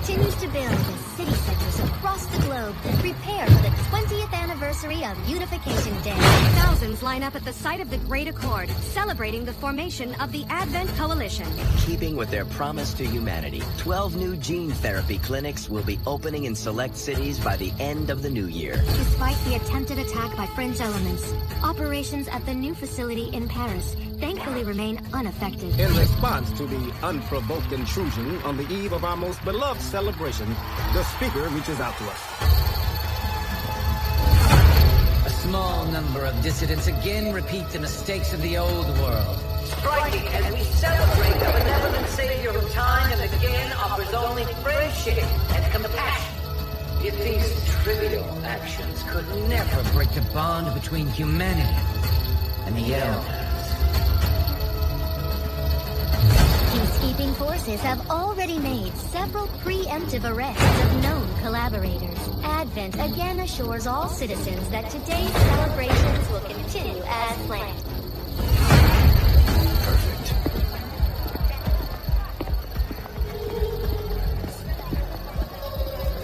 continues to build as city centers across the globe prepare for the 20th anniversary of Unification Day. Thousands line up at the site of the Great Accord, celebrating the formation of the Advent Coalition. Keeping with their promise to humanity, 12 new gene therapy clinics will be opening in select cities by the end of the new year. Despite the attempted attack by French elements, operations at the new facility in Paris thankfully remain unaffected. In response to the unprovoked intrusion on the eve of our most beloved celebration, the speaker reaches out to us. A small number of dissidents again repeat the mistakes of the old world. Striking as we celebrate the benevolent savior who time and again offers only friendship and compassion. Yet these trivial actions could never break the bond between humanity and the elders. Peacekeeping forces have already made several preemptive arrests of known collaborators. Advent again assures all citizens that today's celebrations will continue as planned. Perfect.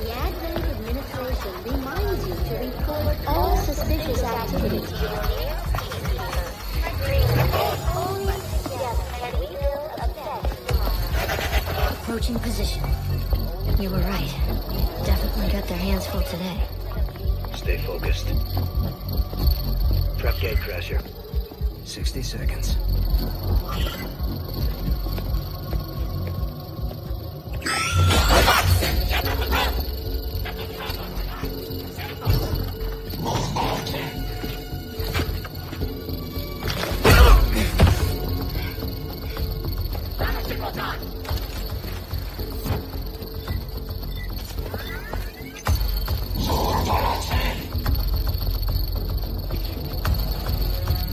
The Advent administration reminds you to report all suspicious activities to your nearest peacekeeper. Only together can we build a better. Approaching position. You were right. Definitely got their hands full today. Stay focused. Prep gate crasher. 60 seconds.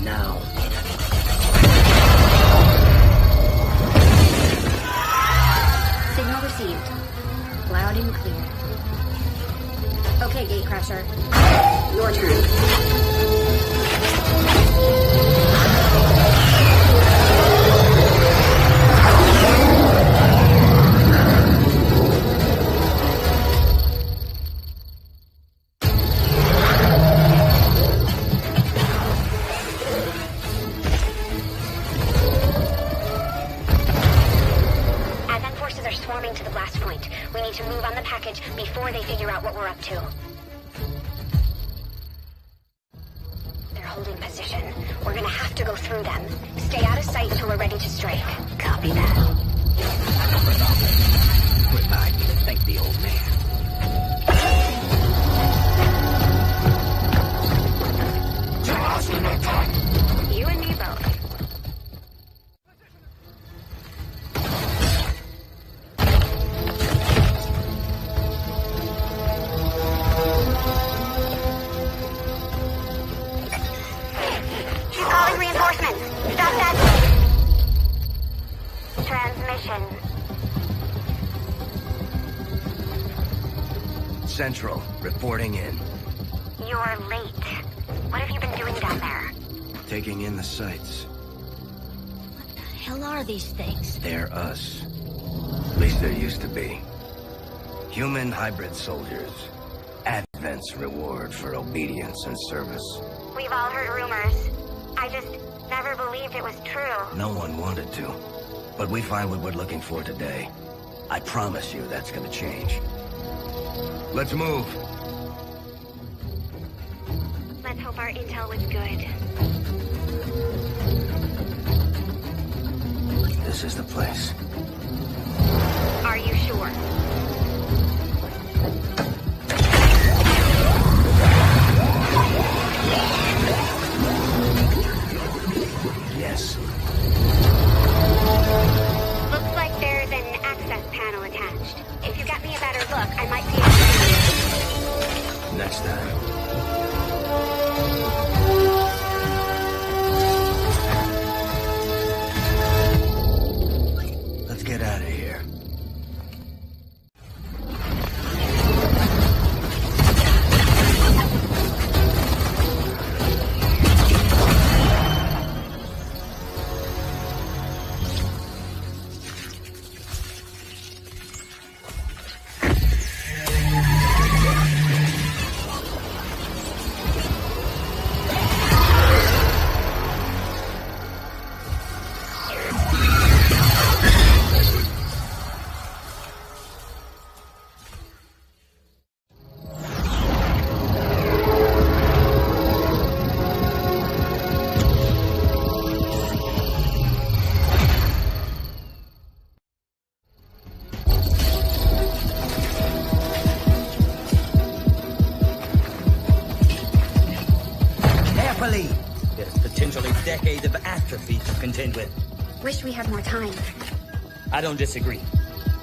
Now. Signal received. Loud and clear. Okay, Gatecrasher. Your turn. Advent forces are swarming to the blast point. We need to move on the package before they figure out what we're up to. They're holding position. We're gonna have to go through them. Stay out of sight until we're ready to strike. Copy that. Remind me to thank the old man. You and me both. She's calling reinforcements. Stop that. Transmission. Central, reporting in. You're late. What have you been doing down there? Taking in the sights. What the hell are these things? They're us. At least there used to be. Human hybrid soldiers. Advent's reward for obedience and service. We've all heard rumors. I just never believed it was true. No one wanted to. But we find what we're looking for today. I promise you that's gonna change. Let's move. Let's hope our intel was good. This is the place. Are you sure? Yes. Looks like there's an access panel attached. If you got me a better look, I might be able to... Next time. Let's get out of here. decades of atrophy to contend with. Wish we had more time. I don't disagree.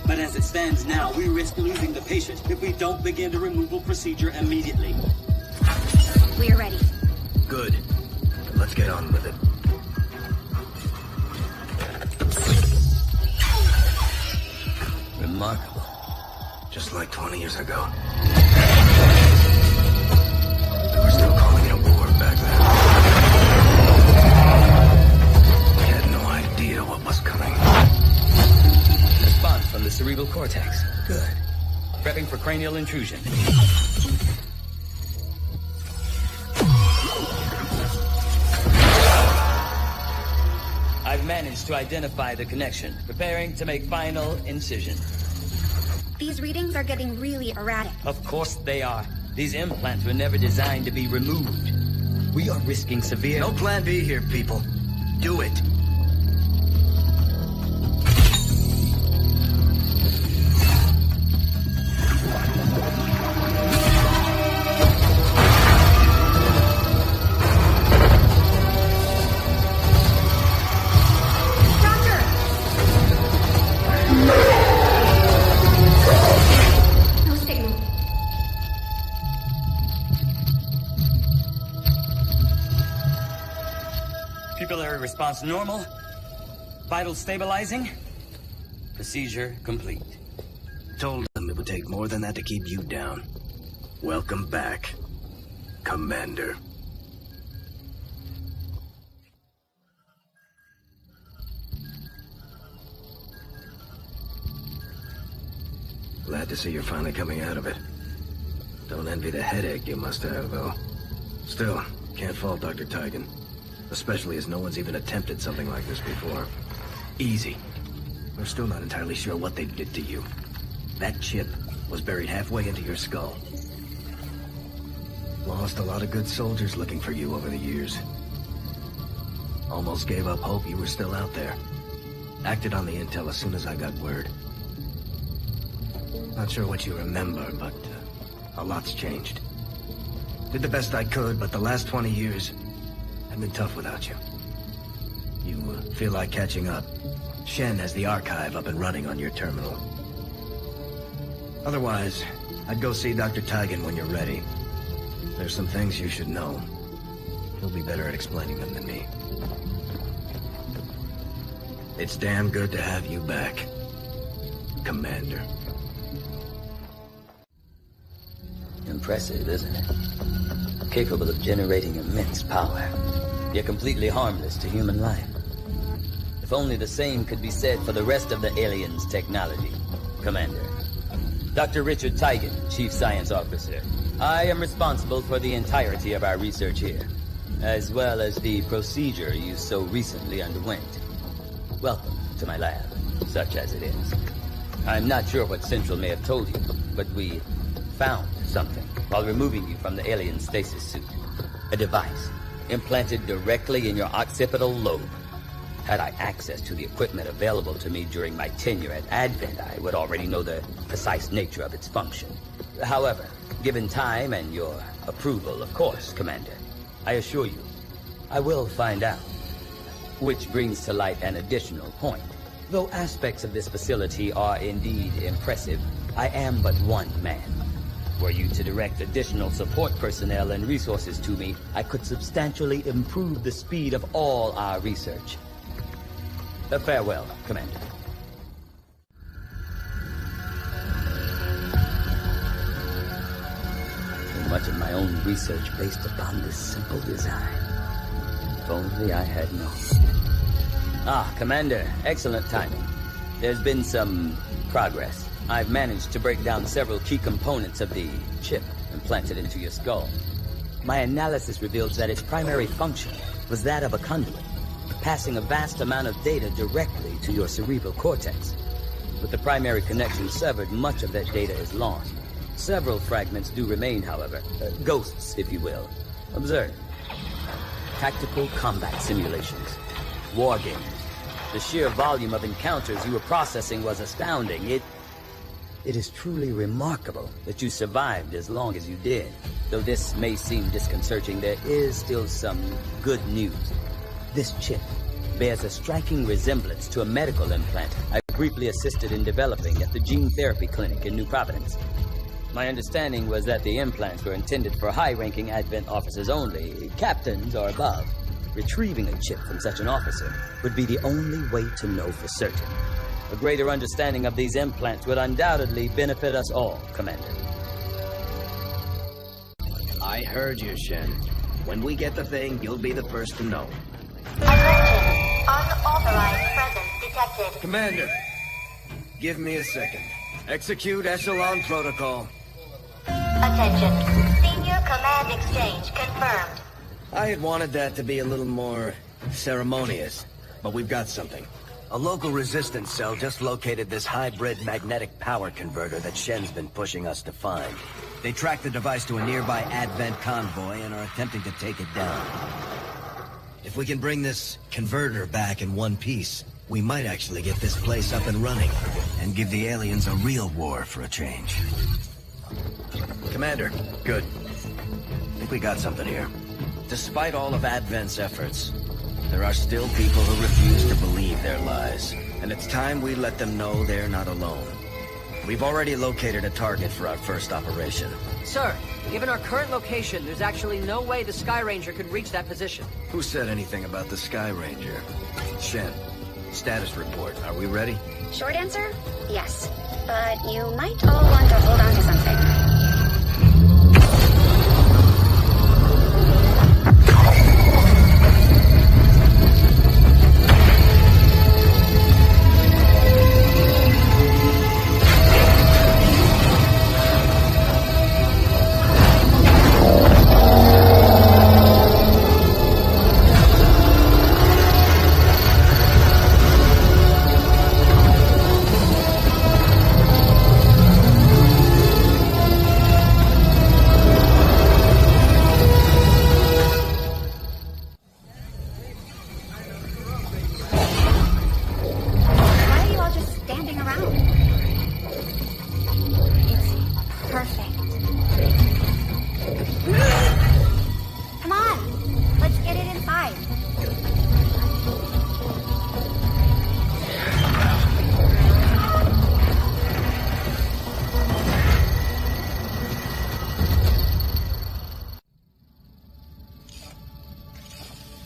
But as it stands now, we risk losing the patient if we don't begin the removal procedure immediately. We're ready. Good. Let's get on with it. Remarkable. Just like 20 years ago. We were still calling it a war back then. We had no idea what was coming. Response from the cerebral cortex. Good. Prepping for cranial intrusion. I've managed to identify the connection. Preparing to make final incision. These readings are getting really erratic. Of course they are. These implants were never designed to be removed. We are risking severe... No plan B here, people. Do it. No signal. Pupillary response normal. Vital stabilizing. Procedure complete. Told them it would take more than that to keep you down. Welcome back, Commander. Glad to see you're finally coming out of it. Don't envy the headache you must have, though. Still, can't fault Dr. Tigan. Especially as no one's even attempted something like this before. Easy. We're still not entirely sure what they did to you. That chip was buried halfway into your skull. Lost a lot of good soldiers looking for you over the years. Almost gave up hope you were still out there. Acted on the intel as soon as I got word. Not sure what you remember, but a lot's changed. Did the best I could, but the last 20 years have been tough without you. You feel like catching up. Shen has the archive up and running on your terminal. Otherwise, I'd go see Dr. Tigan when you're ready. There's some things you should know. He'll be better at explaining them than me. It's damn good to have you back, Commander. Impressive, isn't it? Capable of generating immense power, yet completely harmless to human life. If only the same could be said for the rest of the aliens' technology, Commander. Dr. Richard Tigan, Chief Science Officer. I am responsible for the entirety of our research here, as well as the procedure you so recently underwent. Welcome to my lab, such as it is. I'm not sure what Central may have told you, but we found something while removing you from the alien stasis suit. A device implanted directly in your occipital lobe. Had I access to the equipment available to me during my tenure at Advent, I would already know the precise nature of its function. However, given time and your approval, of course, Commander, I assure you, I will find out. Which brings to light an additional point. Though aspects of this facility are indeed impressive, I am but one man. Were you to direct additional support personnel and resources to me, I could substantially improve the speed of all our research. Farewell, Commander. So much of my own research based upon this simple design. If only I had known. Ah, Commander, excellent timing. There's been some progress. I've managed to break down several key components of the chip implanted into your skull. My analysis reveals that its primary function was that of a conduit, passing a vast amount of data directly to your cerebral cortex. With the primary connection severed, much of that data is lost. Several fragments do remain, however. Ghosts, if you will. Observe. Tactical combat simulations. War games. The sheer volume of encounters you were processing was astounding. It is truly remarkable that you survived as long as you did. Though this may seem disconcerting, there is still some good news. This chip bears a striking resemblance to a medical implant I briefly assisted in developing at the gene therapy clinic in New Providence. My understanding was that the implants were intended for high-ranking Advent officers only, captains or above. Retrieving a chip from such an officer would be the only way to know for certain. A greater understanding of these implants would undoubtedly benefit us all, Commander. I heard you, Shen. When we get the thing, you'll be the first to know. Attention. Unauthorized presence detected. Commander, give me a second. Execute Echelon Protocol. Attention. Senior command exchange confirmed. I had wanted that to be a little more ceremonious, but we've got something. A local resistance cell just located this hybrid magnetic power converter that Shen's been pushing us to find. They tracked the device to a nearby Advent convoy and are attempting to take it down. If we can bring this converter back in one piece, we might actually get this place up and running and give the aliens a real war for a change. Commander, good. I think we got something here. Despite all of Advent's efforts, there are still people who refuse to believe their lies, and it's time we let them know they're not alone. We've already located a target for our first operation. Sir, given our current location, there's actually no way the Sky Ranger could reach that position. Who said anything about the Sky Ranger? Shen, status report. Are we ready? Short answer, yes. But you might all want to hold on to something.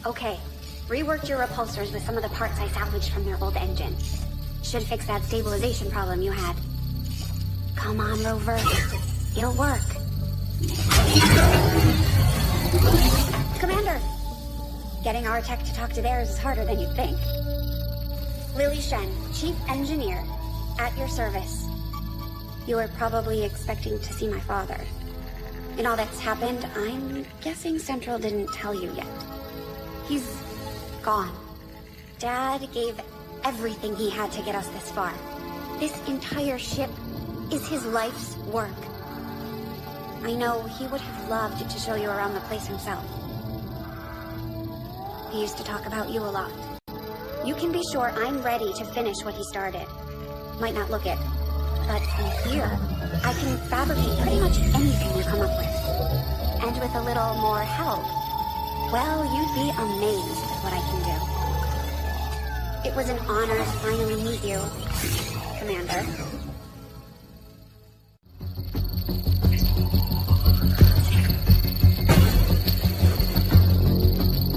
Okay, reworked your repulsors with some of the parts I salvaged from their old engine. Should fix that stabilization problem you had. Come on, Rover. It'll work. Commander! Getting our tech to talk to theirs is harder than you'd think. Lily Shen, Chief Engineer, at your service. You were probably expecting to see my father. In all that's happened, I'm guessing Central didn't tell you yet. He's gone. Dad gave everything he had to get us this far. This entire ship is his life's work. I know he would have loved to show you around the place himself. He used to talk about you a lot. You can be sure I'm ready to finish what he started. Might not look it, but from here, I can fabricate pretty much anything you come up with. And with a little more help, well, you'd be amazed at what I can do. It was an honor to finally meet you, Commander.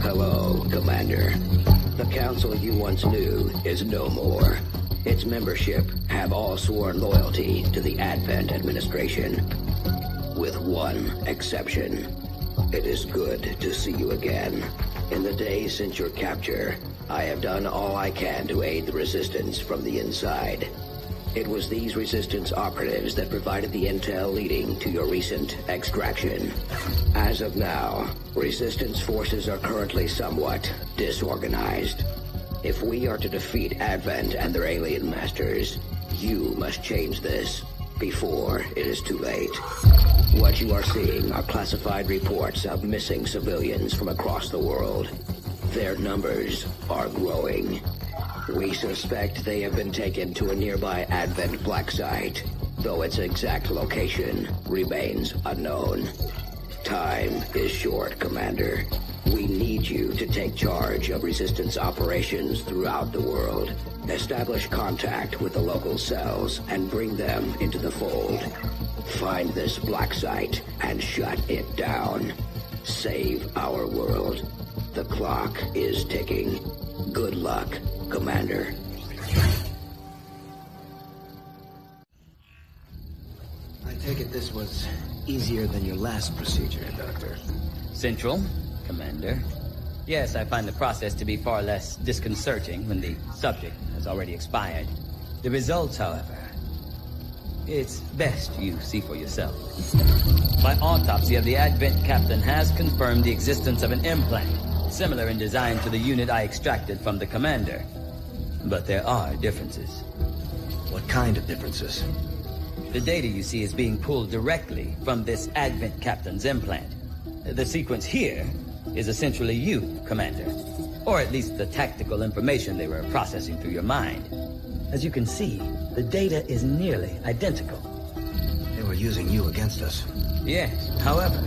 Hello, Commander. The council you once knew is no more. Its membership have all sworn loyalty to the Advent administration, with one exception. It is good to see you again. In the days since your capture, I have done all I can to aid the resistance from the inside. It was these resistance operatives that provided the intel leading to your recent extraction. As of now, resistance forces are currently somewhat disorganized. If we are to defeat Advent and their alien masters, you must change this before it is too late. What you are seeing are classified reports of missing civilians from across the world. Their numbers are growing. We suspect they have been taken to a nearby Advent black site, though its exact location remains unknown. Time is short, Commander. We need you to take charge of Resistance operations throughout the world. Establish contact with the local cells and bring them into the fold. Find this black site and shut it down. Save our world. The clock is ticking. Good luck, Commander. I take it this was easier than your last procedure, Doctor. Central, Commander. Yes, I find the process to be far less disconcerting when the subject has already expired. The results, however, it's best you see for yourself. My autopsy of the Advent captain has confirmed the existence of an implant, similar in design to the unit I extracted from the Commander. But there are differences. What kind of differences? The data you see is being pulled directly from this Advent captain's implant. The sequence here is essentially you, Commander. Or at least the tactical information they were processing through your mind. As you can see, the data is nearly identical. They were using you against us. Yes, however,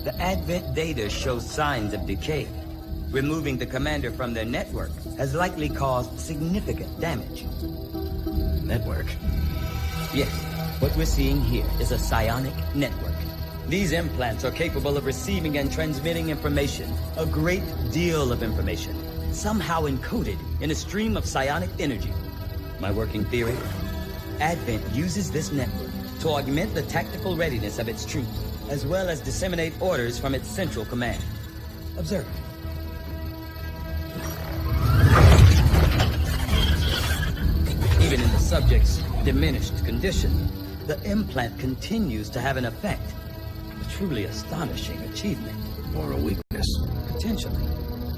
the Advent data shows signs of decay. Removing the Commander from their network has likely caused significant damage. Network? Yes, what we're seeing here is a psionic network. These implants are capable of receiving and transmitting information, a great deal of information, somehow encoded in a stream of psionic energy. My working theory? Advent uses this network to augment the tactical readiness of its troops, as well as disseminate orders from its central command. Observe. Even in the subject's diminished condition, the implant continues to have an effect. A truly astonishing achievement. Or a weakness. Potentially.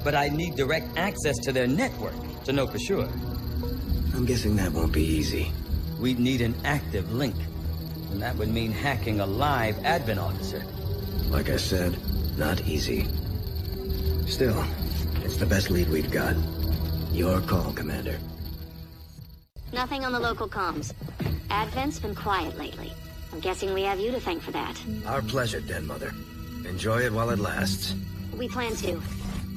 But I need direct access to their network to know for sure. I'm guessing that won't be easy. We'd need an active link. And that would mean hacking a live Advent officer. Like I said, not easy. Still, it's the best lead we've got. Your call, Commander. Nothing on the local comms. Advent's been quiet lately. I'm guessing we have you to thank for that. Our pleasure, Den Mother. Enjoy it while it lasts. We plan to.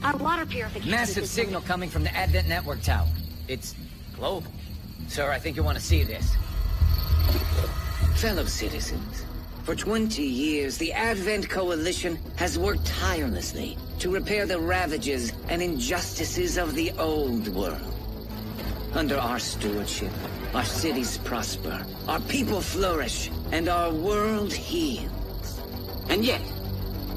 Our water purification Massive system- signal coming from the Advent network tower. It's global. Sir, I think you want to see this. Fellow citizens, for 20 years, the Advent Coalition has worked tirelessly to repair the ravages and injustices of the old world. Under our stewardship, our cities prosper, our people flourish, and our world heals. And yet,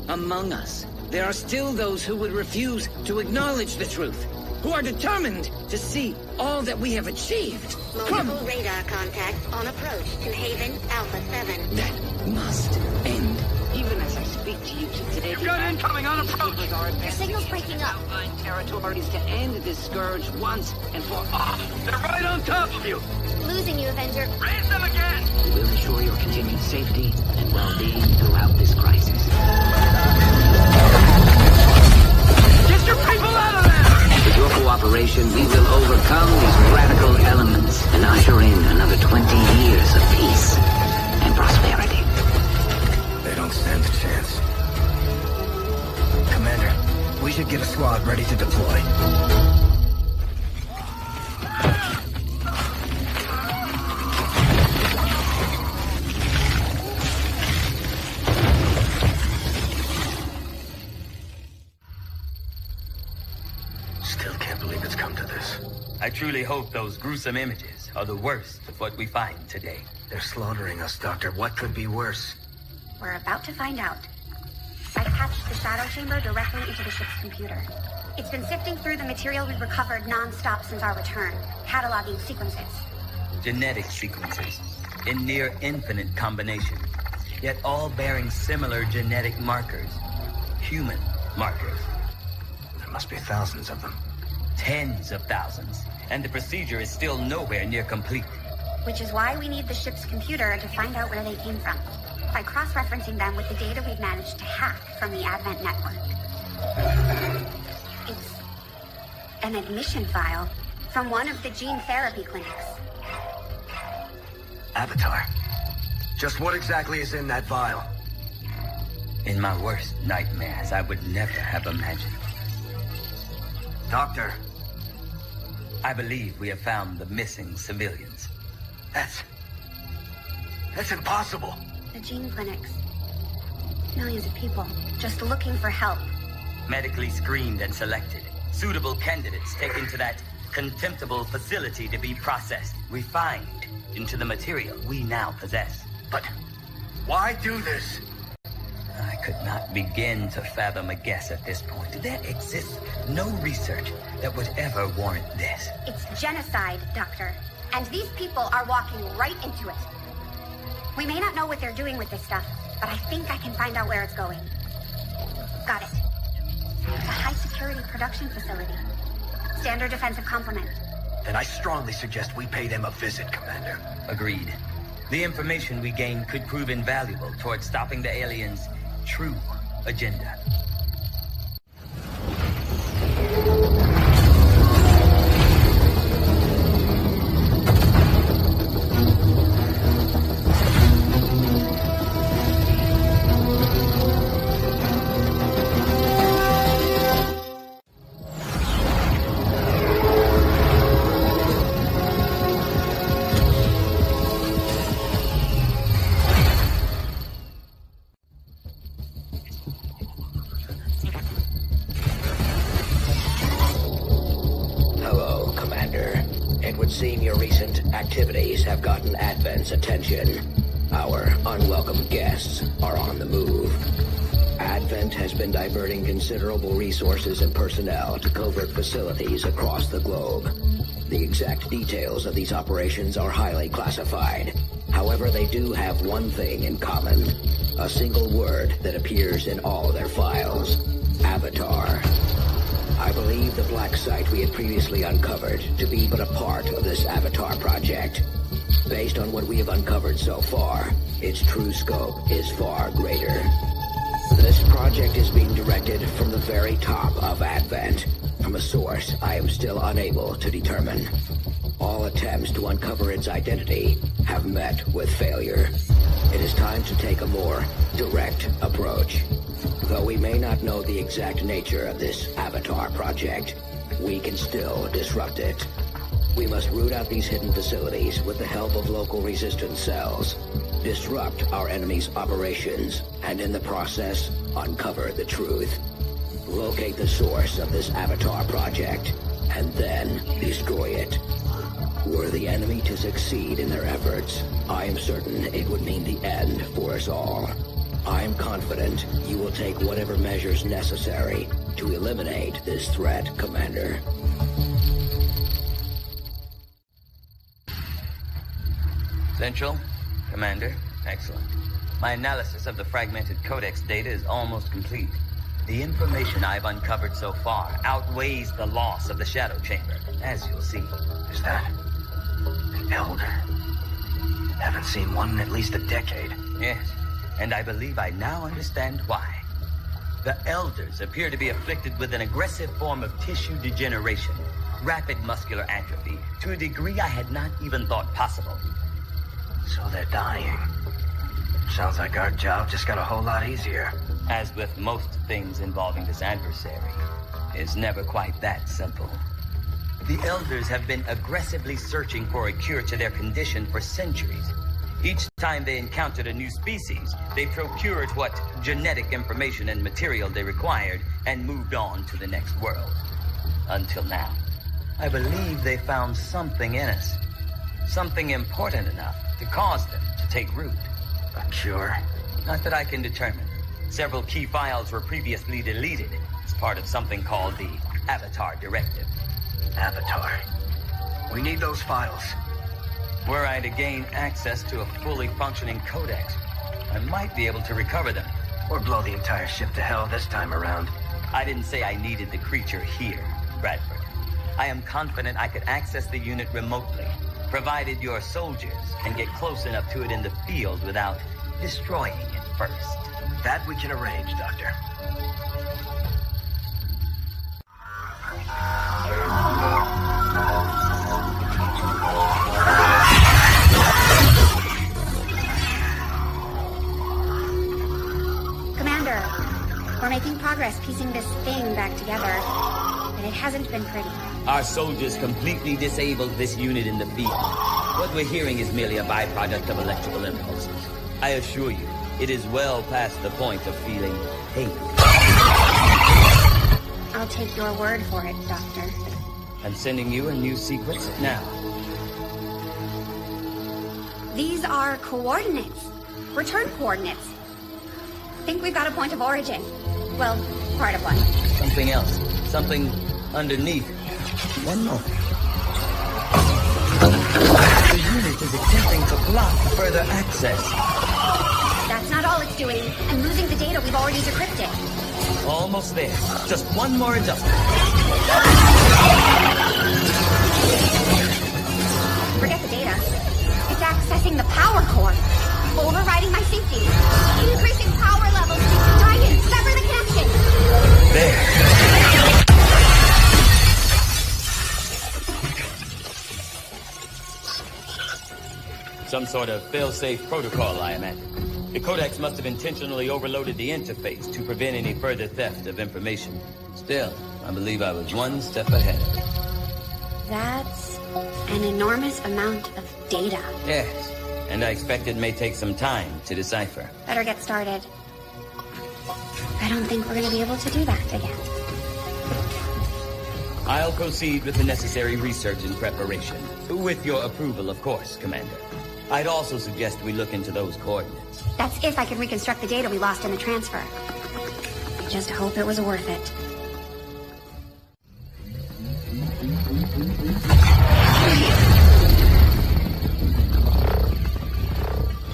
among us, there are still those who would refuse to acknowledge the truth, who are determined to see all that we have achieved. Multiple radar contact on approach to Haven Alpha 7. That must end. Even as I speak to you today, You've got incoming on approach. Your signal's breaking up. outlying territories to end this scourge once and for all. They're right on top of you. Losing you, Avenger. Raise them again. We will ensure your continued safety and well-being throughout this crisis. Get your people out of there. With your cooperation, we will overcome these radical elements and usher in another 20 years of peace and prosperity. They don't stand a chance. Commander, we should get a squad ready to deploy. Still can't believe it's come to this. I truly hope those gruesome images are the worst of what we find today. They're slaughtering us, Doctor. What could be worse? We're about to find out. I patched the shadow chamber directly into the ship's computer. It's been sifting through the material we've recovered non-stop since our return, cataloging sequences. Genetic sequences in near infinite combination, yet all bearing similar genetic markers. Human markers. There must be thousands of them. Tens of thousands. And the procedure is still nowhere near complete. Which is why we need the ship's computer to find out where they came from, by cross-referencing them with the data we've managed to hack from the Advent network. It's an admission file from one of the gene therapy clinics. Avatar. Just what exactly is in that vial? In my worst nightmares, I would never have imagined. Doctor, I believe we have found the missing civilians. that's impossible. The gene clinics. Millions of people just looking for help. Medically screened and selected. Suitable candidates taken to that contemptible facility to be processed, refined into the material we now possess. But why do this? I could not begin to fathom a guess at this point. There exists no research that would ever warrant this. It's genocide, Doctor. And these people are walking right into it. We may not know what they're doing with this stuff, but I think I can find out where it's going. Got it. It's a high-security production facility. Standard defensive complement. Then I strongly suggest we pay them a visit, Commander. Agreed. The information we gain could prove invaluable towards stopping the aliens' true agenda. Hello, Commander. It would seem your recent activities have gotten Advent's attention. Our unwelcome guests are on the move. Advent has been diverting considerable resources and personnel to covert facilities across the globe. The exact details of these operations are highly classified. However, they do have one thing in common. A single word that appears in all their files. Avatar. I believe the black site we had previously uncovered to be but a part of this Avatar project. Based on what we have uncovered so far, its true scope is far greater. This project is being directed from the very top of Advent, from a source I am still unable to determine. All attempts to uncover its identity have met with failure. It is time to take a more direct approach. Though we may not know the exact nature of this Avatar project, we can still disrupt it. We must root out these hidden facilities with the help of local resistance cells, disrupt our enemy's operations, and in the process, uncover the truth. Locate the source of this Avatar project, and then destroy it. Were the enemy to succeed in their efforts, I am certain it would mean the end for us all. I am confident you will take whatever measures necessary to eliminate this threat, Commander. Central, Commander, excellent. My analysis of the fragmented codex data is almost complete. The information I've uncovered so far outweighs the loss of the Shadow Chamber, as you'll see. Is that the Elder? Haven't seen one in at least a decade. Yes, and I believe I now understand why. The Elders appear to be afflicted with an aggressive form of tissue degeneration, rapid muscular atrophy, to a degree I had not even thought possible. So they're dying. Sounds like our job just got a whole lot easier. As with most things involving this adversary, it's never quite that simple. The Elders have been aggressively searching for a cure to their condition for centuries. Each time they encountered a new species, they procured what genetic information and material they required and moved on to the next world. Until now. I believe they found something in us. Something important enough to cause them to take root. A cure? Not that I can determine. Several key files were previously deleted as part of something called the Avatar Directive. Avatar. We need those files. Were I to gain access to a fully functioning codex, I might be able to recover them. Or blow the entire ship to hell this time around. I didn't say I needed the creature here, Bradford. I am confident I could access the unit remotely, provided your soldiers can get close enough to it in the field without destroying it first. That we can arrange, Doctor. Commander, back together, but it hasn't been pretty. Our soldiers completely disabled this unit in the field. What we're hearing is merely a byproduct of electrical impulses. I assure you, it is well past the point of feeling pain. I'll take your word for it, Doctor. I'm sending you a new sequence now. These are coordinates. Return coordinates. Think we've got a point of origin. Well, part of one. Something else. Something underneath. One more. The unit is attempting to block further access. That's not all it's doing. And losing the data we've already decrypted. Almost there. Just one more adjustment. Forget the data. It's accessing the power core. Overriding my safety. Increasing power levels. Titan, sever the connection. There. Some sort of fail-safe protocol, I imagine. The Codex must have intentionally overloaded the interface to prevent any further theft of information. Still, I believe I was one step ahead. That's an enormous amount of data. Yes, and I expect it may take some time to decipher. Better get started. I don't think we're going to be able to do that again. I'll proceed with the necessary research and preparation. With your approval, of course, Commander. I'd also suggest we look into those coordinates. That's if I can reconstruct the data we lost in the transfer. I just hope it was worth it.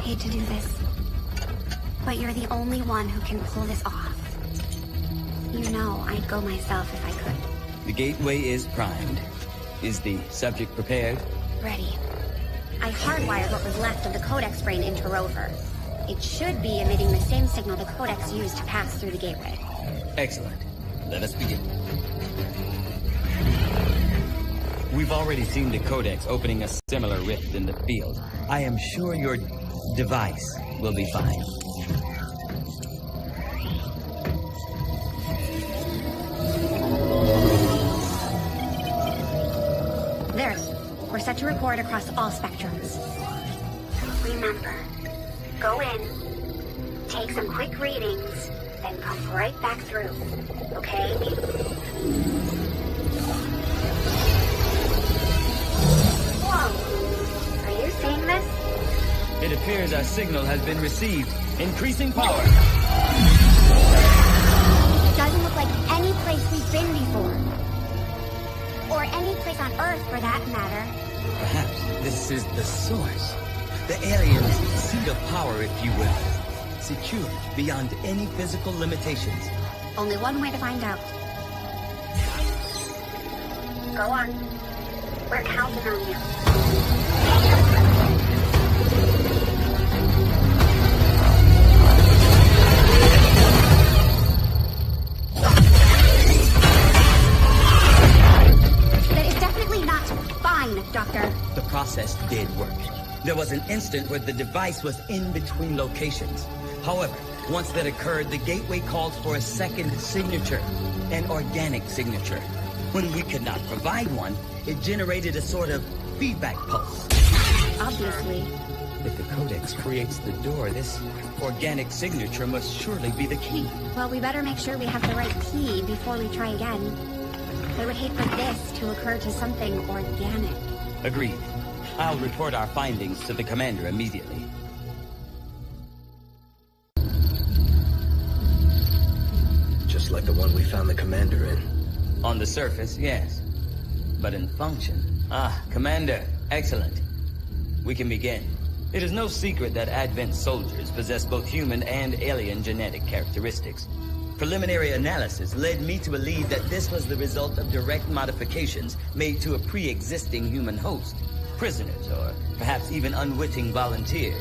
Hate to do this, but you're the only one who can pull this off. You know I'd go myself if I could. The gateway is primed. Is the subject prepared? Ready. I hardwired what was left of the Codex brain into Rover. It should be emitting the same signal the Codex used to pass through the gateway. Excellent. Let us begin. We've already seen the Codex opening a similar rift in the field. I am sure your device will be fine. There. We're set to record across all spectrums. Remember, go in, take some quick readings, then come right back through. Okay? Whoa. Are you seeing this? It appears our signal has been received. Increasing power. It doesn't look like any place we've been before. Or any place on Earth, for that matter. Perhaps this is the source. The aliens' seat of power, if you will. Secure beyond any physical limitations. Only one way to find out. Go on. We're counting on you. Doctor. The process did work. There was an instant where the device was in between locations. However, once that occurred, the gateway called for a second signature, an organic signature. When we could not provide one, it generated a sort of feedback pulse. Obviously. If the Codex creates the door, this organic signature must surely be the key. Well, we better make sure we have the right key before we try again. I would hate for this to occur to something organic. Agreed. I'll report our findings to the Commander immediately. Just like the one we found the Commander in. On the surface, yes. But in function... Commander, excellent. We can begin. It is no secret that Advent soldiers possess both human and alien genetic characteristics. Preliminary analysis led me to believe that this was the result of direct modifications made to a pre-existing human host. Prisoners, or perhaps even unwitting volunteers.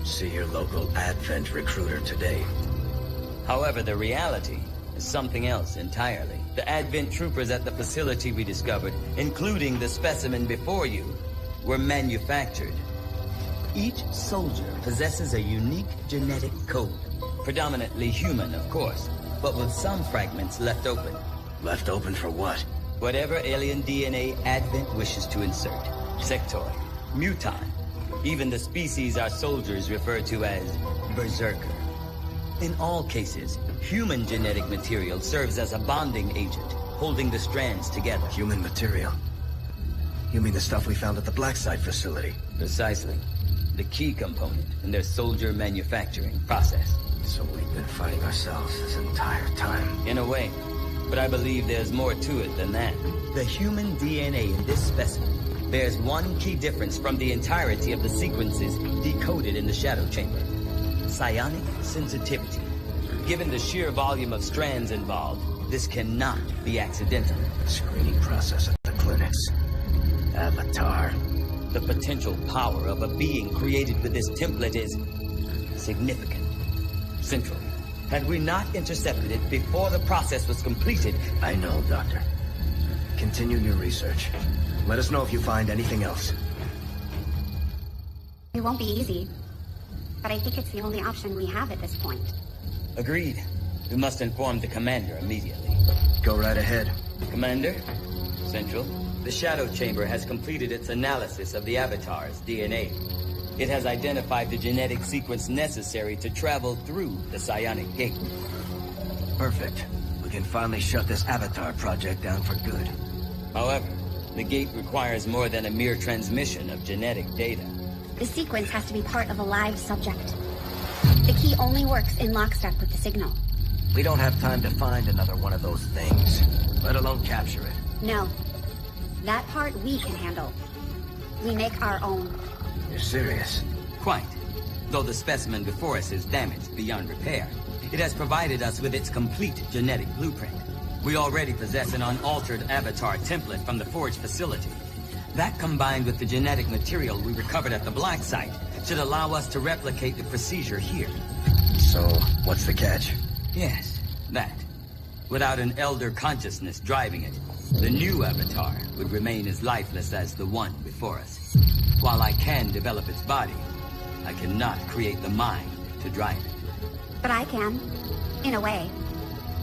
See your local Advent recruiter today. However, the reality is something else entirely. The Advent troopers at the facility we discovered, including the specimen before you, were manufactured. Each soldier possesses a unique genetic code. Predominantly human, of course, but with some fragments left open. Left open for what? Whatever alien DNA Advent wishes to insert. Sectoid, mutant, even the species our soldiers refer to as Berserker. In all cases, human genetic material serves as a bonding agent, holding the strands together. Human material? You mean the stuff we found at the Black Site facility? Precisely. The key component in their soldier manufacturing process. So we've been fighting ourselves this entire time. In a way. But I believe there's more to it than that. The human DNA in this specimen bears one key difference from the entirety of the sequences decoded in the Shadow Chamber. Psionic sensitivity. Given the sheer volume of strands involved, this cannot be accidental. The screening process at the clinics. Avatar. The potential power of a being created with this template is significant. Central. Had we not intercepted it before the process was completed... I know, Doctor. Continue your research. Let us know if you find anything else. It won't be easy, but I think it's the only option we have at this point. Agreed. We must inform the commander immediately. Go right ahead. Commander? Central. The Shadow Chamber has completed its analysis of the Avatar's DNA. It has identified the genetic sequence necessary to travel through the Psionic Gate. Perfect. We can finally shut this Avatar project down for good. However, the gate requires more than a mere transmission of genetic data. The sequence has to be part of a live subject. The key only works in lockstep with the signal. We don't have time to find another one of those things, let alone capture it. No. That part we can handle. We make our own. You're serious? Quite. Though the specimen before us is damaged beyond repair, it has provided us with its complete genetic blueprint. We already possess an unaltered Avatar template from the Forge facility. That, combined with the genetic material we recovered at the Black Site, should allow us to replicate the procedure here. So, what's the catch? Yes, that. Without an elder consciousness driving it, the new Avatar would remain as lifeless as the one before us. While I can develop its body, I cannot create the mind to drive it. But I can, in a way,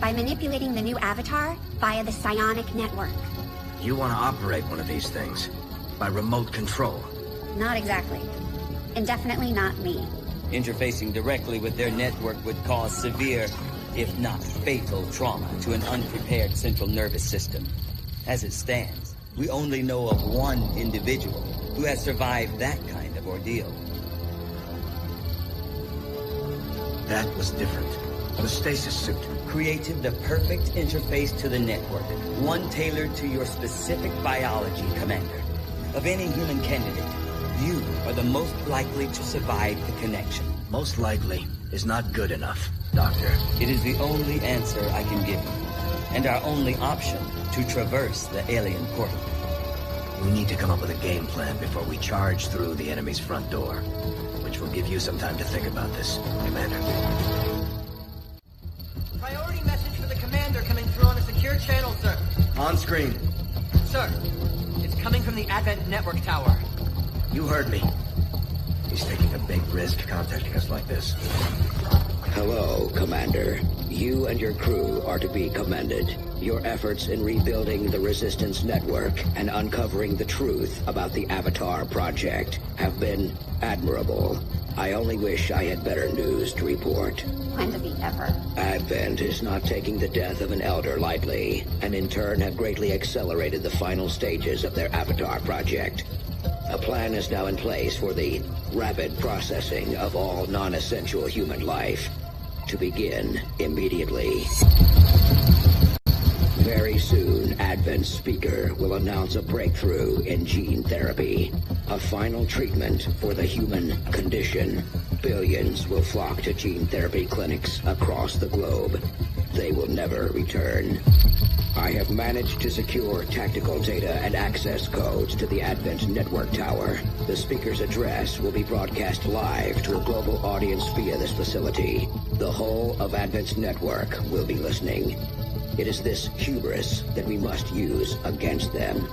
by manipulating the new Avatar via the psionic network. You want to operate one of these things? By remote control? Not exactly. And definitely not me. Interfacing directly with their network would cause severe, if not fatal, trauma to an unprepared central nervous system. As it stands, we only know of one individual who has survived that kind of ordeal. That was different. The stasis suit. Created the perfect interface to the network, one tailored to your specific biology, Commander. Of any human candidate, you are the most likely to survive the connection. Most likely is not good enough, Doctor. It is the only answer I can give you, and our only option to traverse the alien portal. We need to come up with a game plan before we charge through the enemy's front door, which will give you some time to think about this, Commander. Priority message for the commander coming through on a secure channel, sir. On screen. Sir, it's coming from the Advent Network Tower. You heard me. He's taking a big risk contacting us like this. Hello, Commander. You and your crew are to be commended. Your efforts in rebuilding the Resistance network and uncovering the truth about the Avatar project have been admirable. I only wish I had better news to report. When did he ever? Advent is not taking the death of an elder lightly, and in turn have greatly accelerated the final stages of their Avatar project. A plan is now in place for the rapid processing of all non-essential human life to begin immediately. Very soon, Advent's speaker will announce a breakthrough in gene therapy, a final treatment for the human condition. Billions will flock to gene therapy clinics across the globe. They will never return. I have managed to secure tactical data and access codes to the Advent Network Tower. The speaker's address will be broadcast live to a global audience via this facility. The whole of Advent's network will be listening. It is this hubris that we must use against them.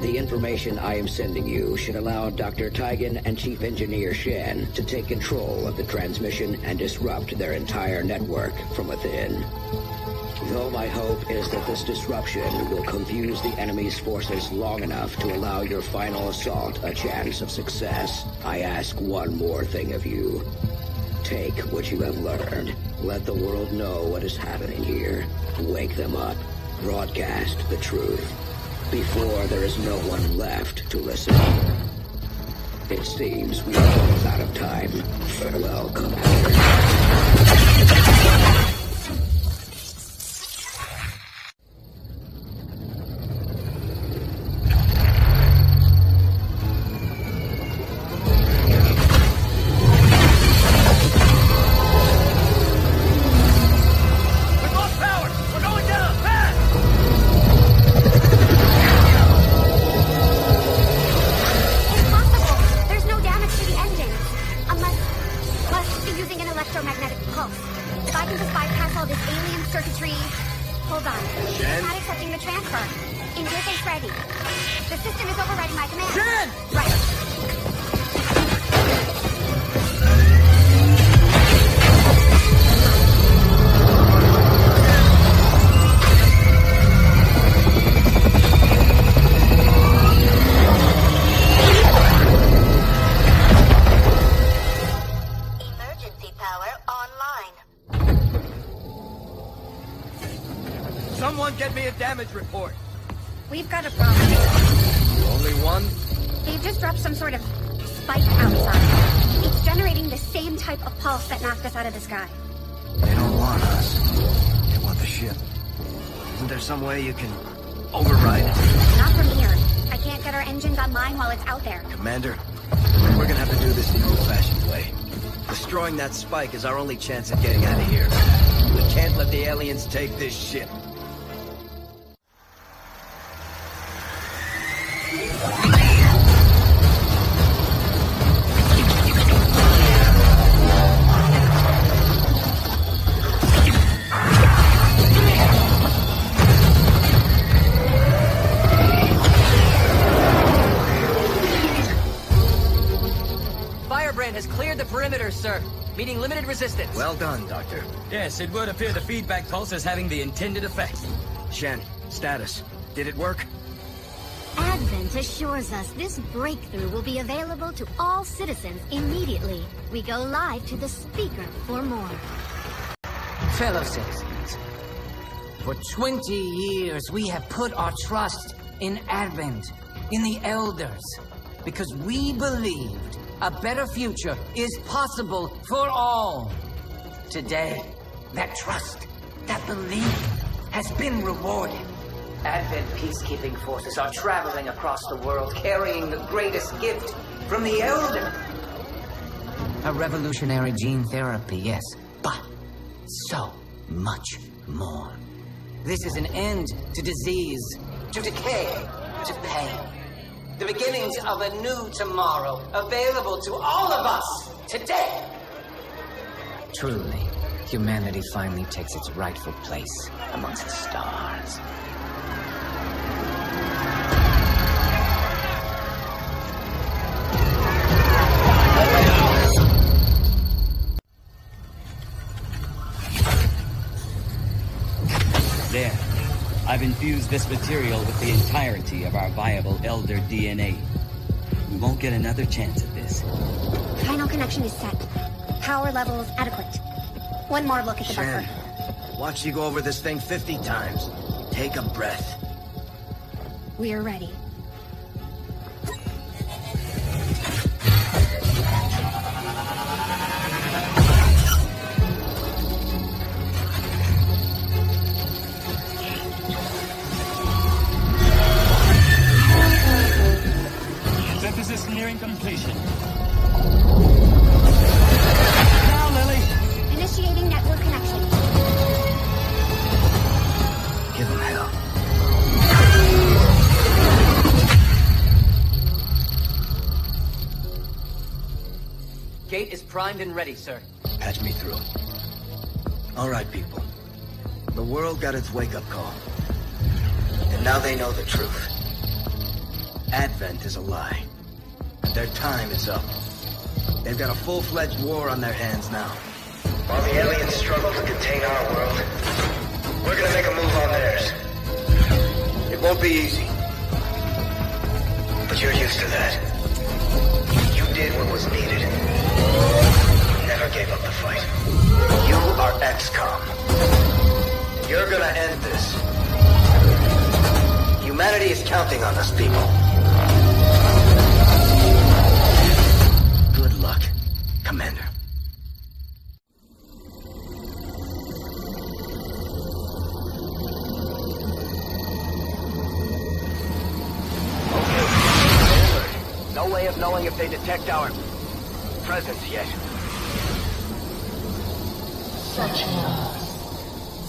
The information I am sending you should allow Dr. Taigen and Chief Engineer Shen to take control of the transmission and disrupt their entire network from within. Though my hope is that this disruption will confuse the enemy's forces long enough to allow your final assault a chance of success, I ask one more thing of you. Take what you have learned. Let the world know what is happening here. Wake them up. Broadcast the truth. Before there is no one left to listen. It seems we are almost out of time. Farewell, Commander. Damage report. We've got a problem. Only one? They've just dropped some sort of spike outside. It's generating the same type of pulse that knocked us out of the sky. They don't want us. They want the ship. Isn't there some way you can override it? Not from here. I can't get our engines online while it's out there. Commander, we're gonna have to do this the old-fashioned way. Destroying that spike is our only chance of getting out of here. We can't let the aliens take this ship. Has cleared the perimeter, sir. Meeting limited resistance. Well done, Doctor. Yes, it would appear the feedback pulse is having the intended effect. Shen, status. Did it work? Advent assures us this breakthrough will be available to all citizens immediately. We go live to the speaker for more. Fellow citizens, for 20 years we have put our trust in Advent, in the Elders, because we believed a better future is possible for all. Today, that trust, that belief, has been rewarded. Advent peacekeeping forces are traveling across the world, carrying the greatest gift from the Elder. A revolutionary gene therapy, yes, but so much more. This is an end to disease, To decay, to pain. The beginnings of a new tomorrow, available to all of us, today. Truly, humanity finally takes its rightful place amongst the stars. There. I've infused this material with the entirety of our viable Elder DNA. We won't get another chance at this. Final connection is set. Power levels adequate. One more look at the Shen, buffer. watch you go over this thing 50 times. Take a breath. We're ready. Synthesis nearing completion. Now, Lily. Initiating network connection. Give him hell. Gate is primed and ready, sir. Patch me through. All right, people. The world got its wake-up call. And now they know the truth. Advent is a lie. Their time is up. They've got a full-fledged war on their hands now. While the aliens struggle to contain our world, We're gonna make a move on theirs. It won't be easy. But you're used to that. You did what was needed. You never gave up the fight. You are XCOM. You're gonna end this. Humanity is counting on us, people. Good luck, Commander. No way of knowing if they detect our presence yet. Such love,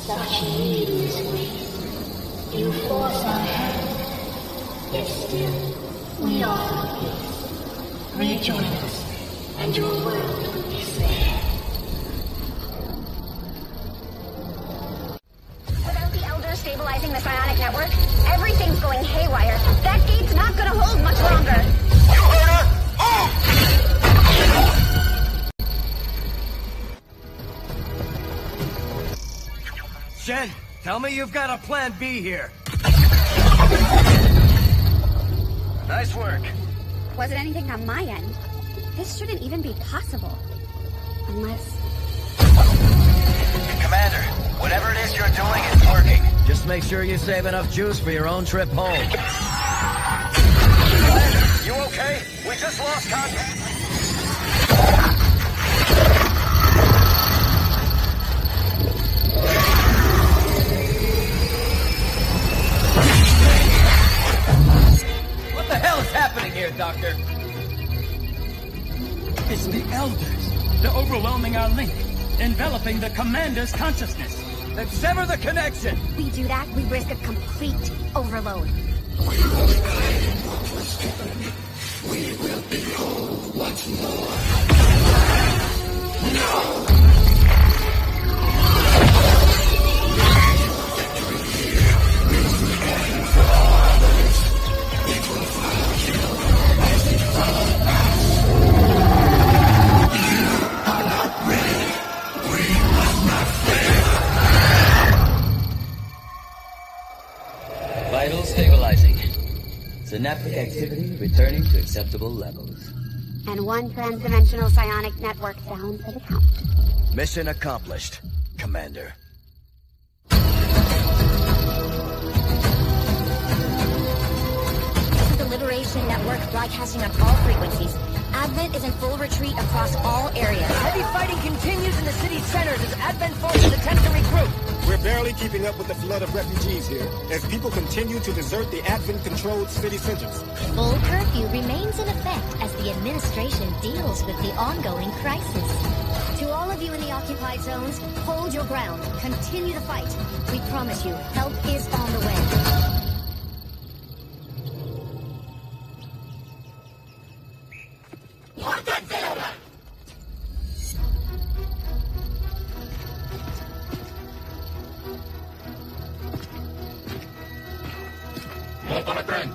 such need is we. You force our hand, yet still we offer peace. Rejoin us, and your world will be spared. Without the Elder stabilizing the psionic network, everything's going haywire. That gate's not gonna hold much longer. You heard her! Shen, tell me you've got a plan B here. Nice work. Was it anything on my end? This shouldn't even be possible. Unless... Commander, whatever it is you're doing is working. Just make sure you save enough juice for your own trip home. Commander, you okay? We just lost contact. What the hell is happening here, Doctor? It's the Elders. They're overwhelming our link, enveloping the Commander's consciousness. Then sever the connection! we do that, we risk a complete overload. We will behold once more. Vital stabilizing. Synaptic activity returning to acceptable levels. And one trans-dimensional psionic network down for the count. Mission accomplished, Commander. This is the Liberation Network broadcasting on all frequencies. Advent is in full retreat across all areas. Heavy fighting continues in the city's centers as Advent forces attempt to regroup. We're barely keeping up with the flood of refugees here, as people continue to desert the Advent-controlled city centers. Full curfew remains in effect as the administration deals with the ongoing crisis. To all of you in the occupied zones, hold your ground. Continue to fight. We promise you, help is on the way. Open again.